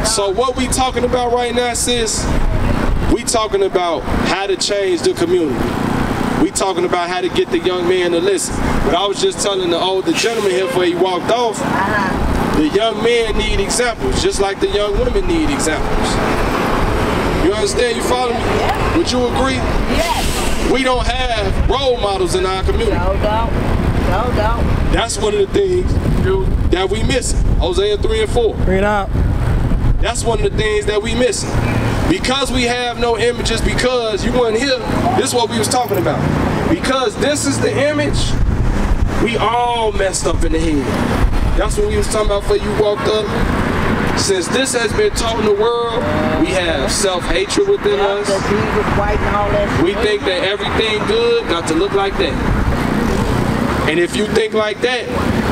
So what we talking about right now, sis, we talking about how to change the community. We talking about how to get the young man to listen. But I was just telling the older gentleman here before he walked off, the young men need examples, just like the young women need examples. You understand? You follow me? Yeah. Would you agree? Yes. We don't have role models in our community. No, don't. That's one of the things that we missing. Hosea 3 and 4. Bring it out. That's one of the things that we missing. Because we have no images, because you weren't here, this is what we was talking about. Because this is the image, we all messed up in the head. That's what we was talking about before you walked up. Since this has been taught in the world, we have self-hatred within us. We think that everything good got to look like that. And if you think like that,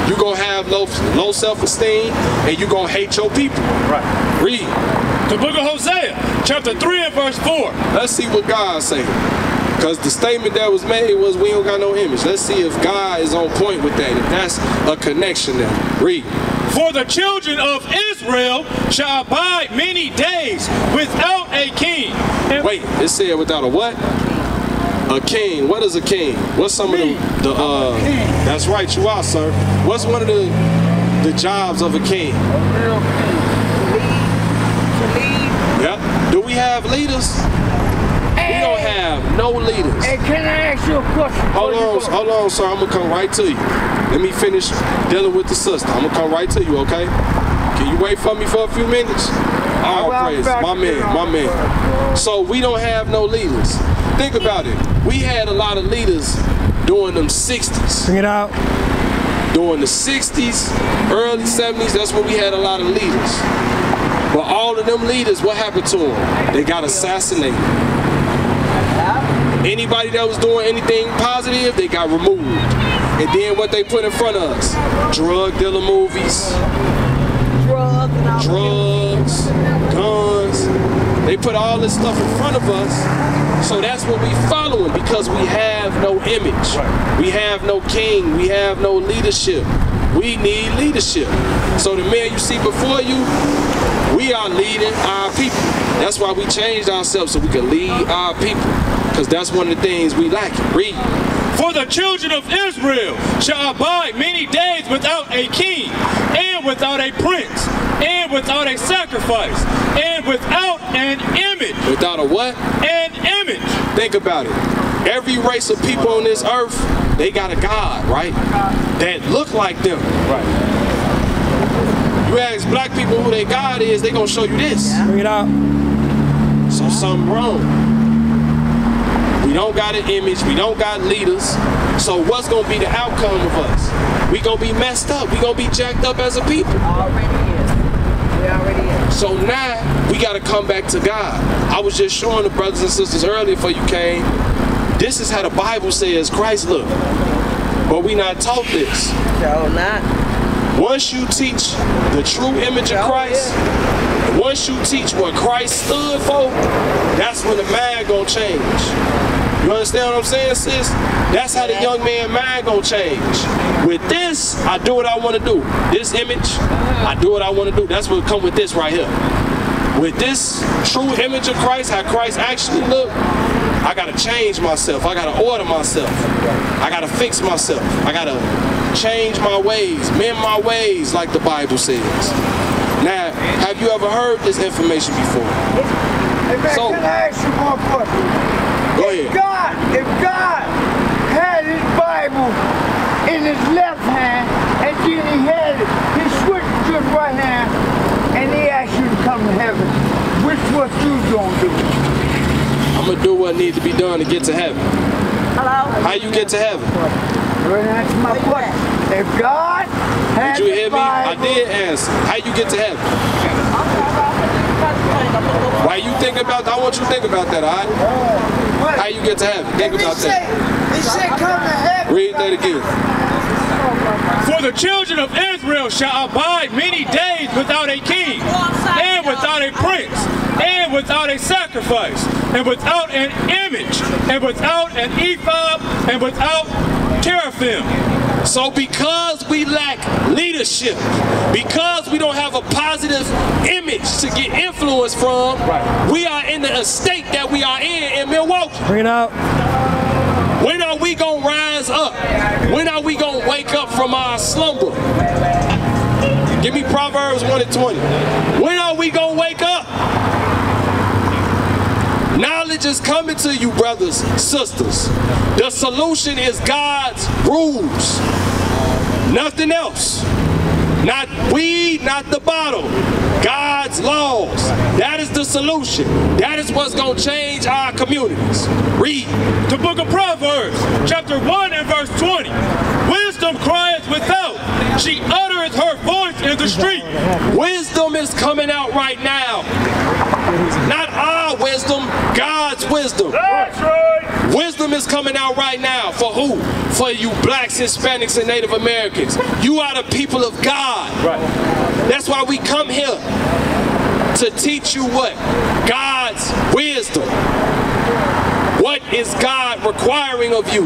you're going to have low self-esteem and you're going to hate your people. Right. Read. The book of Hosea, chapter 3 and verse 4. Let's see what God saying. Because the statement that was made was we don't got no image. Let's see if God is on point with that. If that's a connection there. Read. For the children of Israel shall abide many days without a king. Wait, it said without a what? A king. What is a king? What's some of the that's right, you are, sir. What's one of the jobs of a king? A real king. To lead. Yeah. Do we have leaders? We don't have no leaders. Hey, can I ask you a question? Hold on, sir. I'm gonna come right to you. Let me finish dealing with the sister. I'm gonna come right to you, okay? Can you wait for me for a few minutes? All praise, my man. So we don't have no leaders. Think about it. We had a lot of leaders during them 60s. Bring it out. During the 60s, early 70s, that's when we had a lot of leaders. But all of them leaders, what happened to them? They got assassinated. Anybody that was doing anything positive, they got removed. And then what they put in front of us? Drug dealer movies. Drugs, guns. They put all this stuff in front of us. So that's what we following, because we have no image. We have no king. We have no leadership. We need leadership. So the man you see before you, we are leading our people. That's why we changed ourselves, so we can lead our people. Because that's one of the things we lack. Read. For the children of Israel shall abide many days without a king, and without a prince, and without a sacrifice, and without an image. Without a what? An image. Think about it. Every race of people on this earth, they got a God, right? That look like them. Right. You ask black people who their God is, they gonna show you this. Bring it out. So something wrong. We don't got an image, we don't got leaders. So what's gonna be the outcome of us? We gonna be messed up, we gonna be jacked up as a people. Already is. We already is. So now we gotta come back to God. I was just showing the brothers and sisters earlier before you came. This is how the Bible says Christ looked. But we not taught this. So not. Once you teach the true image of Christ, once you teach what Christ stood for, that's when the mind gonna change. You understand what I'm saying, sis? That's how the young man mind gonna change. With this, I do what I want to do. This image, I do what I want to do. That's what come with this right here. With this true image of Christ, how Christ actually looked, I gotta change myself. I gotta order myself. I gotta fix myself. I gotta change my ways, mend my ways, like the Bible says. Now, have you ever heard this information before? So, can I ask you one question? Go ahead. If God had his Bible in his left hand, and then he had his switch to his right hand, and he asked you to come to heaven, which what you gonna do? I'm gonna do what needs to be done to get to heaven. Hello? How you get to heaven? Well, that's my question. If God had Did you hear the me? I Bible, did answer. How you get to heaven? Why you think about that? I want you to think about that, all right? How you get to heaven? Think about that. He said come to heaven. Read that again. For the children of Israel shall abide many days without a king, and without a prince, and without a sacrifice, and without an image, and without an ephod, and without teraphim. So because we lack leadership, because we don't have a positive image to get influence from, we are in the state that we are in Milwaukee. Bring it out. When are we gonna rise up? When are we gonna wake up from our slumber? Give me Proverbs 1:20. When are we gonna wake up? Knowledge is coming to you, brothers, sisters. The solution is God's rules. Nothing else. Not weed, not the bottle. God's laws. That is the solution. That is what's going to change our communities. Read. The book of Proverbs, chapter 1 and verse 20. Wisdom crieth without. She uttereth her voice in the street. Wisdom is coming out right now. Not our wisdom, God's wisdom. That's right. Wisdom is coming out right now. For who? For you blacks, Hispanics, and Native Americans. You are the people of God. Right. That's why we come here to teach you what? God's wisdom. What is God requiring of you?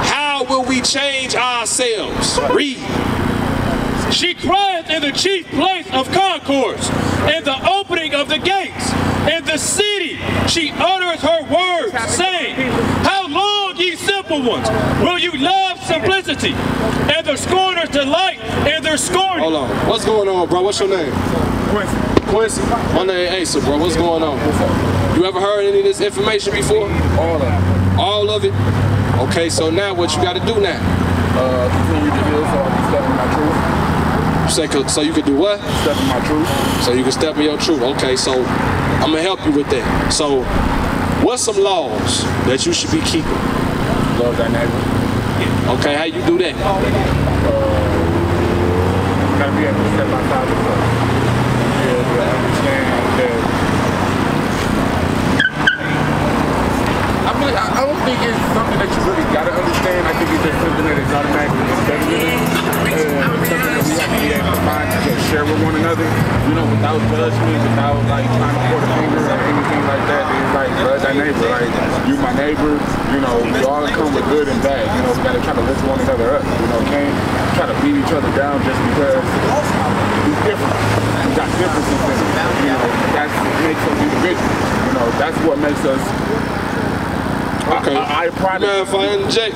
How will we change ourselves? Read. She crieth in the chief place of concourse, in the opening of the gates, in the city she uttereth her words, saying, How long, ye simple ones, will you love simplicity? And the scorners delight in their scorning. Hold on. What's going on, bro? What's your name? Quincy. My name Asa, bro. What's going on? You ever heard any of this information before? All of it. All of it? Okay, so now what you got to do now? Continue to heal so I can step in my truth. So you could do what? Step in my truth. So you can step in your truth. Okay, so I'm going to help you with that. So what's some laws that you should be keeping? Love thy neighbor. Okay, how you do that? Gotta be able to step outside the book. Be able to understand that. I don't think it's something that you really gotta understand. I think it's just something that is automatically embedded in it. Something that we have to be able to find to share with one another. You know, without judgment, without like trying to point a finger or anything like that. It's like, love thy neighbor. Like, you my neighbor. You know, we all come with good and bad. You know, we gotta try to lift one another up. You know, can't try to beat each other down just because we're different. We got differences in it. You know, that's what makes us individuals. You know, that's what makes us. Okay. Now, if I interject,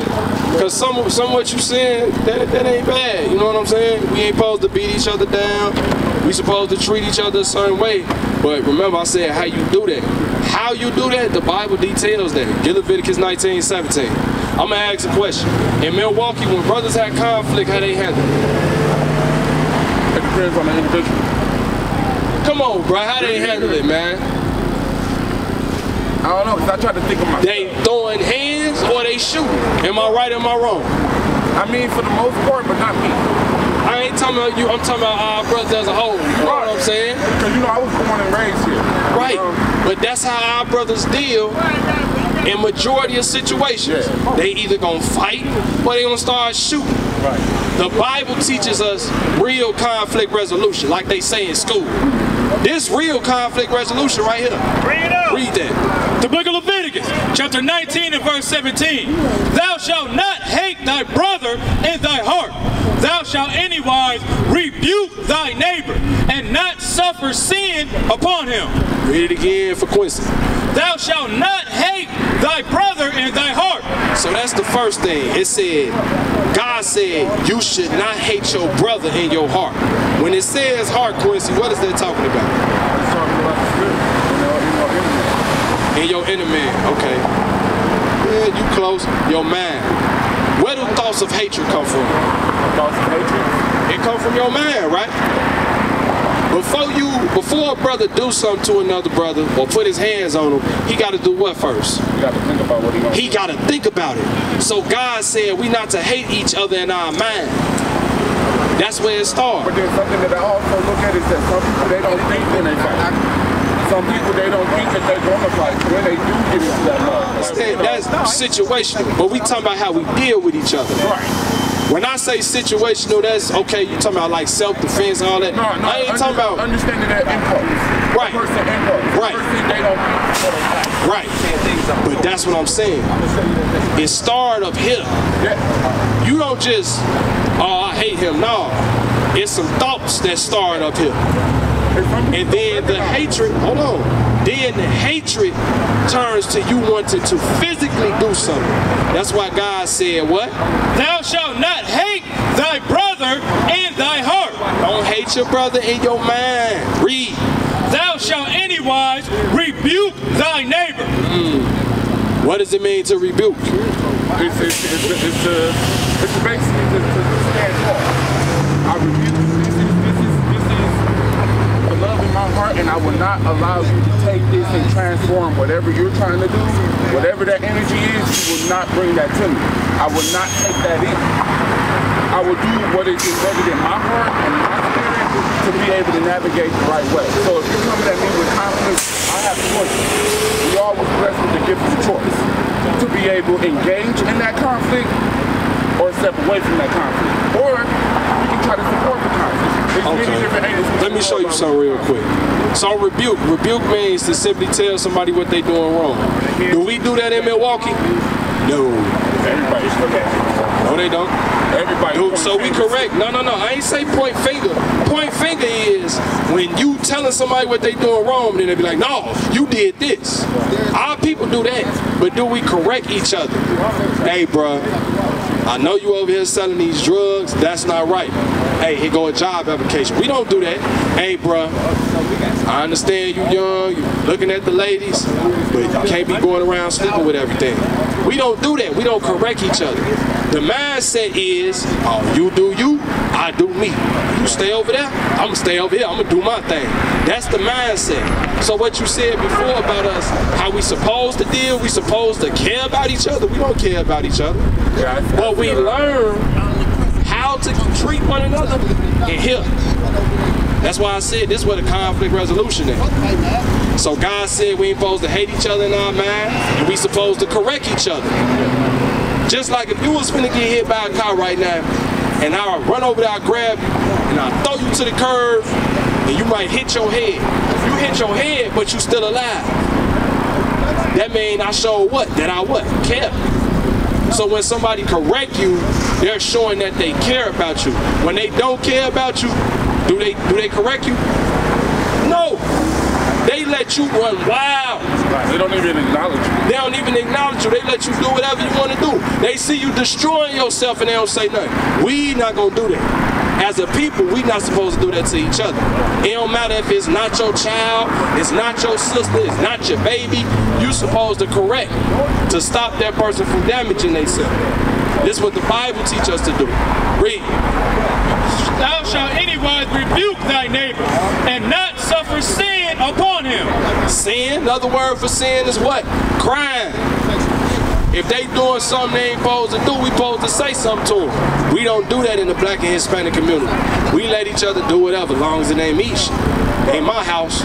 because some of what you saying, that ain't bad. You know what I'm saying? We ain't supposed to beat each other down. We supposed to treat each other a certain way. But remember, I said how you do that. How you do that, the Bible details that. Get Leviticus 19:17. I'm gonna ask a question. In Milwaukee, when brothers had conflict, how they handle it? It depends on the individual. Come on, bro. How they handle it, man? I don't know, because I tried to think of myself. They throwing hands or they shooting? Am I right or am I wrong? I mean, for the most part, but not me. I ain't talking about you, I'm talking about our brothers as a whole. You know what I'm saying? Because, you know, I was born and raised here. Right. But that's how our brothers deal in majority of situations. Yeah. They either gonna fight or they gonna start shooting. Right. The Bible teaches us real conflict resolution, like they say in school. This real conflict resolution right here. Read that. The book of Leviticus, chapter 19 and verse 17. Thou shalt not hate thy brother in thy heart. Thou shalt anywise rebuke thy neighbor, and not suffer sin upon him. Read it again for Quincy. Thou shalt not hate thy brother in thy heart. So that's the first thing. It said, God said, you should not hate your brother in your heart. When it says heart, Quincy, what is that talking about? It's talking about the spirit. In your inner man, okay. Yeah, you close. Your mind. Where do thoughts of hatred come from? Thoughts of hatred? It come from your mind, right? Before a brother do something to another brother or put his hands on him, he got to do what first? You got to think about what he got to think about it. So God said we not to hate each other in our mind. That's where it starts. But there's something that I also look at is that some people, they don't think when they fight. Some people, they don't think that they're going to fight. When they do get into that love. That's situational. But we talking about how we deal with each other. Right. When I say situational, that's okay. You talking about like self-defense and all that. No, I ain't talking about understanding that impulse. Right. Person impulse. Right. Person, they don't right. But that's what I'm saying. It started up here. Yeah. You don't just, oh, I hate him. No. It's some thoughts that start up here. And then the hatred, hold on. Then the hatred turns to you wanting to physically do something. That's why God said what? Thou shalt not hate thy brother in thy heart. Don't hate your brother in your mind. Read. Thou shalt anywise rebuke thy neighbor. What does it mean to rebuke? It's basically to stand tall. I rebuke. This is the love in my heart, and I will not allow you to take this and transform whatever you're trying to do, whatever that energy is. You will not bring that to me. I will not take that in. I will do what is embedded in my heart and my spirit to be able to navigate the right way. So if you're coming at me with conflict, I have choices. We all was blessed with the gift of choice to be able to engage in that conflict or step away from that conflict. Or we can try to support the conflict. There's many different angles. Let me show you something real quick. So rebuke. Rebuke means to simply tell somebody what they're doing wrong. Do we do that in Milwaukee? No. Everybody's No, they don't. Everybody. Dude, so we correct. No. I ain't say point finger. Point finger is when you telling somebody what they doing wrong, then they be like, no, you did this. Our people do that. But do we correct each other? Hey, bruh, I know you over here selling these drugs. That's not right. Hey, here go a job application. We don't do that. Hey, bruh, I understand you young, you looking at the ladies, but you can't be going around sleeping with everything. We don't do that. We don't correct each other. The mindset is, oh, you do you, I do me. You stay over there, I'm gonna stay over here, I'm gonna do my thing. That's the mindset. So what you said before about us, how we supposed to deal, we supposed to care about each other, we don't care about each other. But we learn how to treat one another in here. That's why I said this is where the conflict resolution is. So God said we ain't supposed to hate each other in our mind, and we supposed to correct each other. Just like if you was finna get hit by a car right now, and I run over there, I grab you, and I throw you to the curb, and you might hit your head. You hit your head, but you still alive. That means I show what? That I what? Care. So when somebody correct you, they're showing that they care about you. When they don't care about you, do they correct you? No. They let you run wild. Right. They don't even acknowledge you. They don't even acknowledge you. They let you do whatever you want to do. They see you destroying yourself and they don't say nothing. We not going to do that. As a people, we not supposed to do that to each other. It don't matter if it's not your child, it's not your sister, it's not your baby. You supposed to correct to stop that person from damaging themselves. This is what the Bible teaches us to do. Read. Thou shalt anywise rebuke thy neighbor, and not suffer sin upon him. Sin, another word for sin is what? Crime. If they doing something they ain't supposed to do, we supposed to say something to them. We don't do that in the black and Hispanic community. We let each other do whatever, as long as it ain't me. Ain't my house.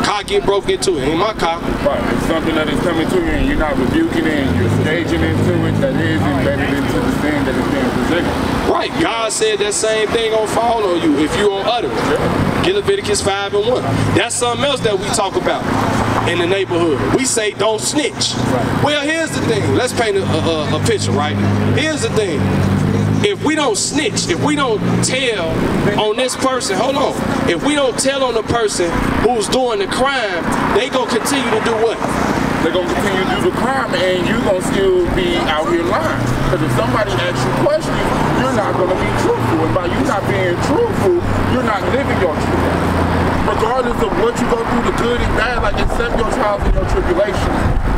Car get broke into, it ain't my car. Right. It's something that is coming to you and you're not rebuking it and you're staging into it that is embedded into the sin that is being presented. Right. God said that same thing gonna fall on you if you don't utter it. Yeah. Get Leviticus 5:1. That's something else that we talk about in the neighborhood. We say don't snitch. Right. Well, here's the thing. Let's paint a picture, right? Here's the thing. If we don't snitch, if we don't tell on this person, hold on. If we don't tell on the person who's doing the crime, they gonna continue to do what? They're gonna continue to do the crime and you're gonna still be out here lying. Because if somebody asks you questions, you're not gonna be truthful. And by you not being truthful, you're not living your truth. Regardless of what you go through, the good and bad, like accept your trials and your tribulations.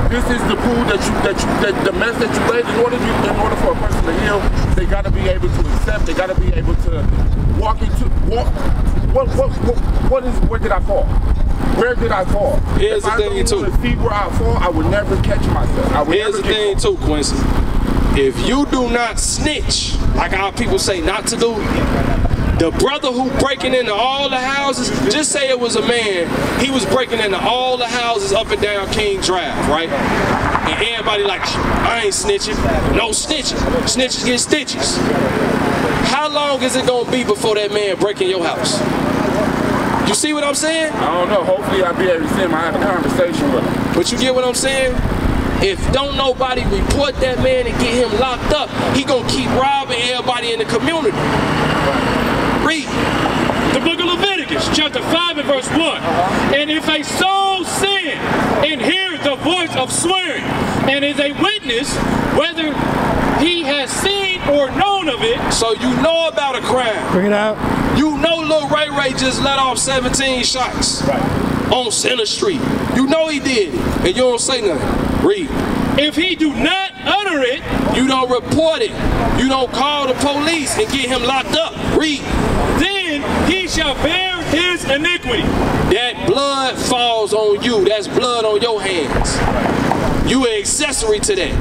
This is the pool that the mess that you laid in order for a person to heal, they gotta be able to self-concept. They gotta be able to walk. Where did I fall? Where did I fall? Here's the thing too. If I don't see where I fall, I would never catch myself. Here's the thing too, Quincy. If you do not snitch, like our people say not to do, the brother who breaking into all the houses, just say it was a man, he was breaking into all the houses up and down King Drive, right? And everybody like, I ain't snitching. No snitching. Snitches get stitches. How long is it gonna be before that man break in your house? You see what I'm saying? I don't know. Hopefully I'll be able to see him. I have a conversation with him. But you get what I'm saying? If don't nobody report that man and get him locked up, he gonna keep robbing everybody in the community. Read. The book of Leviticus, chapter 5 and verse 1. And if a soul sin and hears the voice of swearing, and is a witness, whether he has seen or known of it. So you know about a crime. Bring it out. You know Lil Ray Ray just let off 17 shots on Center Street. You know he did it, and you don't say nothing. Read. If he do not utter it, you don't report it. You don't call the police and get him locked up. Read. Then he shall bear his iniquity. That blood falls on you. That's blood on your hands. You an accessory to that.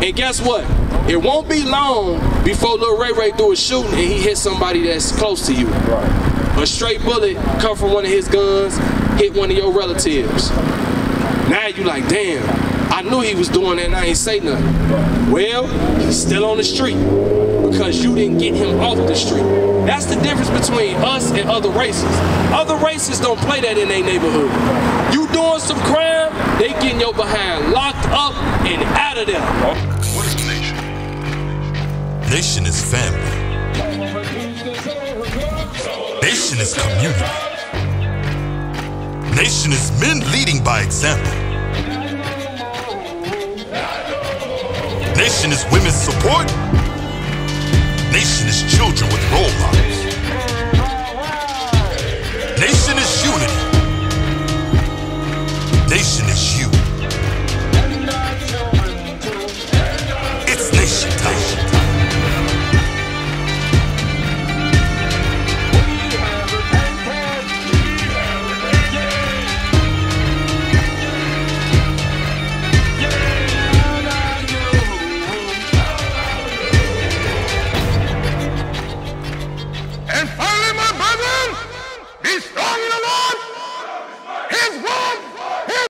And guess what? It won't be long before Lil Ray Ray do a shooting and he hit somebody that's close to you. A straight bullet come from one of his guns, hit one of your relatives. Now you like, damn, I knew he was doing that and I ain't say nothing. Well, he's still on the street because you didn't get him off the street. That's the difference between us and other races. Other races don't play that in their neighborhood. You doing some crime, they getting your behind locked up and out of there. What is a nation? Nation is family. Nation is community. Nation is men leading by example. Nation is women's support. Nation is children with role models.